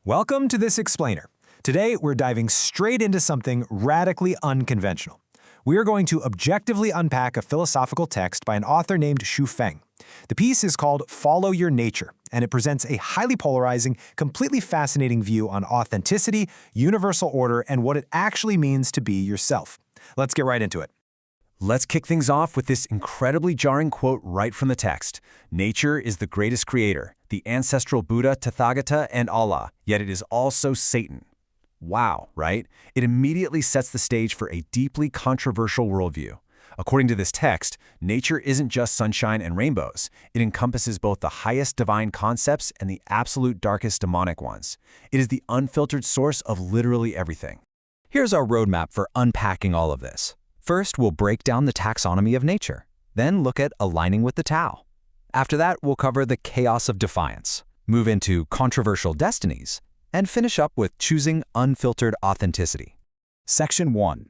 Welcome to this explainer. Today, we're diving straight into something radically unconventional. We are going to objectively unpack a philosophical text by an author named Xu Feng. The piece is called Follow Your Nature, and it presents a highly polarizing, completely fascinating view on authenticity, universal order, and what it actually means to be yourself. Let's get right into it. Let's kick things off with this incredibly jarring quote right from the text. Nature is the greatest creator, the ancestral Buddha, Tathagata, and Allah, yet it is also Satan. Wow, right? It immediately sets the stage for a deeply controversial worldview. According to this text, nature isn't just sunshine and rainbows. It encompasses both the highest divine concepts and the absolute darkest demonic ones. It is the unfiltered source of literally everything. Here's our roadmap for unpacking all of this. First, we'll break down the taxonomy of nature, then look at aligning with the Tao. After that, we'll cover the chaos of defiance, move into controversial destinies, and finish up with choosing unfiltered authenticity. Section 1.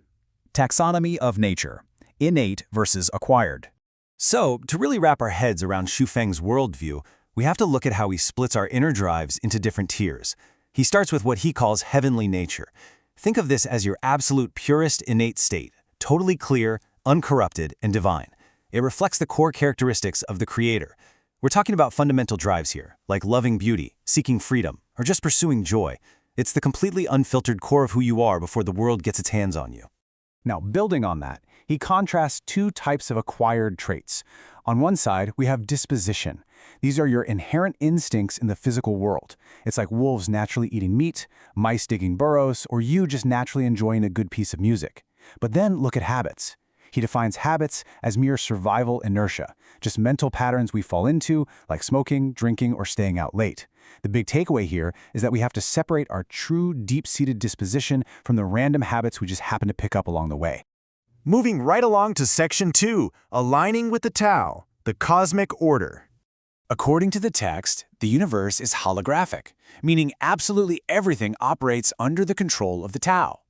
Taxonomy of nature. Innate versus acquired. So, to really wrap our heads around Xu Feng's worldview, we have to look at how he splits our inner drives into different tiers. He starts with what he calls heavenly nature. Think of this as your absolute purest innate state, totally clear, uncorrupted, and divine. It reflects the core characteristics of the Creator. We're talking about fundamental drives here, like loving beauty, seeking freedom, or just pursuing joy. It's the completely unfiltered core of who you are before the world gets its hands on you. Now, building on that, he contrasts two types of acquired traits. On one side, we have disposition. These are your inherent instincts in the physical world. It's like wolves naturally eating meat, mice digging burrows, or you just naturally enjoying a good piece of music. But then look at habits. He defines habits as mere survival inertia, just mental patterns we fall into, like smoking, drinking, or staying out late. The big takeaway here is that we have to separate our true, deep-seated disposition from the random habits we just happen to pick up along the way. Moving right along to Section 2, Aligning with the Tao, the Cosmic Order. According to the text, the universe is holographic, meaning absolutely everything operates under the control of the Tao.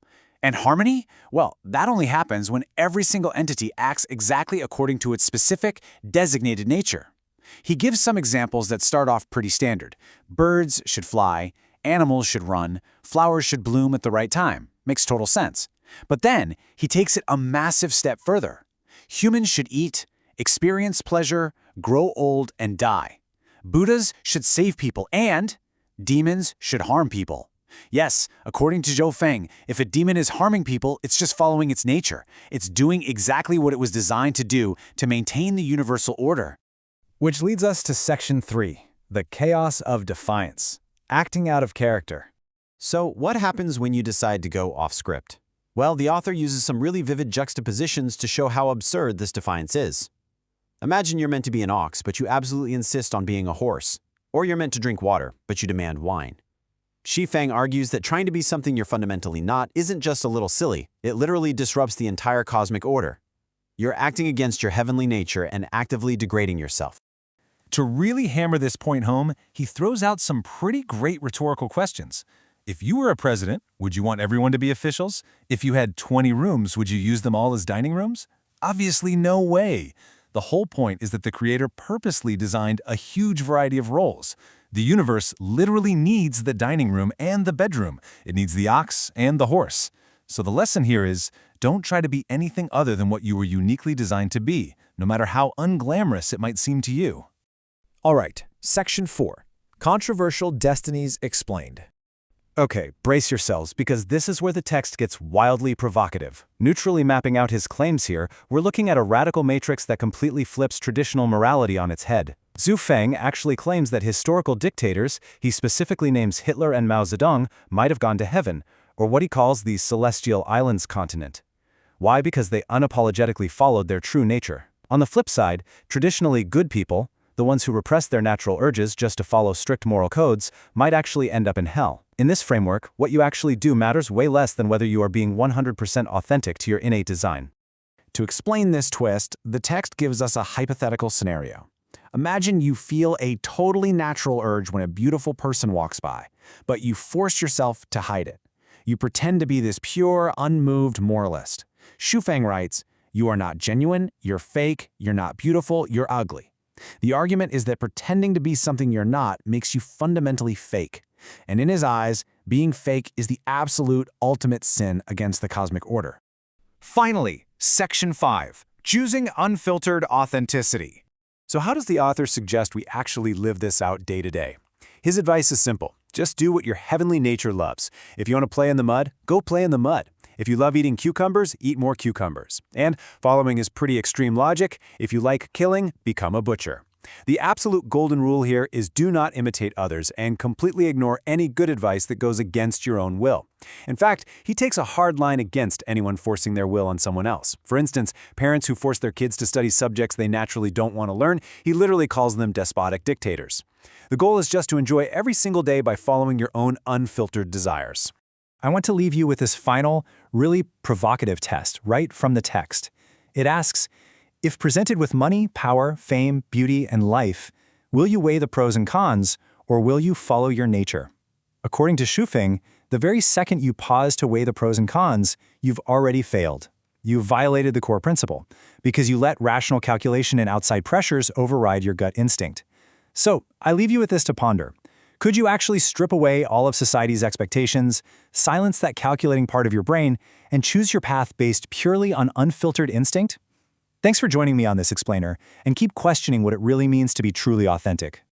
And harmony? Well, that only happens when every single entity acts exactly according to its specific, designated nature. He gives some examples that start off pretty standard. Birds should fly, animals should run, flowers should bloom at the right time. Makes total sense. But then, he takes it a massive step further. Humans should eat, experience pleasure, grow old, and die. Buddhas should save people, and demons should harm people. Yes, according to Xu Feng, if a demon is harming people, it's just following its nature. It's doing exactly what it was designed to do to maintain the universal order. Which leads us to Section 3, the chaos of defiance, acting out of character. So what happens when you decide to go off script? Well, the author uses some really vivid juxtapositions to show how absurd this defiance is. Imagine you're meant to be an ox, but you absolutely insist on being a horse. Or you're meant to drink water, but you demand wine. Xu Feng argues that trying to be something you're fundamentally not isn't just a little silly, it literally disrupts the entire cosmic order. You're acting against your heavenly nature and actively degrading yourself. To really hammer this point home, he throws out some pretty great rhetorical questions. If you were a president, would you want everyone to be officials? If you had 20 rooms, would you use them all as dining rooms? Obviously, no way. The whole point is that the Creator purposely designed a huge variety of roles. The universe literally needs the dining room and the bedroom. It needs the ox and the horse. So the lesson here is, don't try to be anything other than what you were uniquely designed to be, no matter how unglamorous it might seem to you. All right, Section 4. Controversial Destinies Explained. Okay, brace yourselves, because this is where the text gets wildly provocative. Neutrally mapping out his claims here, we're looking at a radical matrix that completely flips traditional morality on its head. Xu Feng actually claims that historical dictators, he specifically names Hitler and Mao Zedong, might have gone to heaven, or what he calls the Celestial Islands continent. Why? Because they unapologetically followed their true nature. On the flip side, traditionally good people, the ones who repress their natural urges just to follow strict moral codes, might actually end up in hell. In this framework, what you actually do matters way less than whether you are being 100% authentic to your innate design. To explain this twist, the text gives us a hypothetical scenario. Imagine you feel a totally natural urge when a beautiful person walks by, but you force yourself to hide it. You pretend to be this pure, unmoved moralist. Xu Feng writes, "You are not genuine, you're fake, you're not beautiful, you're ugly." The argument is that pretending to be something you're not makes you fundamentally fake. And in his eyes, being fake is the absolute ultimate sin against the cosmic order. Finally, Section 5, choosing unfiltered authenticity. So how does the author suggest we actually live this out day to day? His advice is simple. Just do what your heavenly nature loves. If you want to play in the mud, go play in the mud. If you love eating cucumbers, eat more cucumbers. And following his pretty extreme logic, if you like killing, become a butcher. The absolute golden rule here is do not imitate others and completely ignore any good advice that goes against your own will. In fact, he takes a hard line against anyone forcing their will on someone else. For instance, parents who force their kids to study subjects they naturally don't want to learn, he literally calls them despotic dictators. The goal is just to enjoy every single day by following your own unfiltered desires. I want to leave you with this final, really provocative test right from the text. It asks, if presented with money, power, fame, beauty, and life, will you weigh the pros and cons, or will you follow your nature? According to Shufeng, the very second you pause to weigh the pros and cons, you've already failed. You've violated the core principle, because you let rational calculation and outside pressures override your gut instinct. So, I leave you with this to ponder. Could you actually strip away all of society's expectations, silence that calculating part of your brain, and choose your path based purely on unfiltered instinct? Thanks for joining me on this explainer, and keep questioning what it really means to be truly authentic.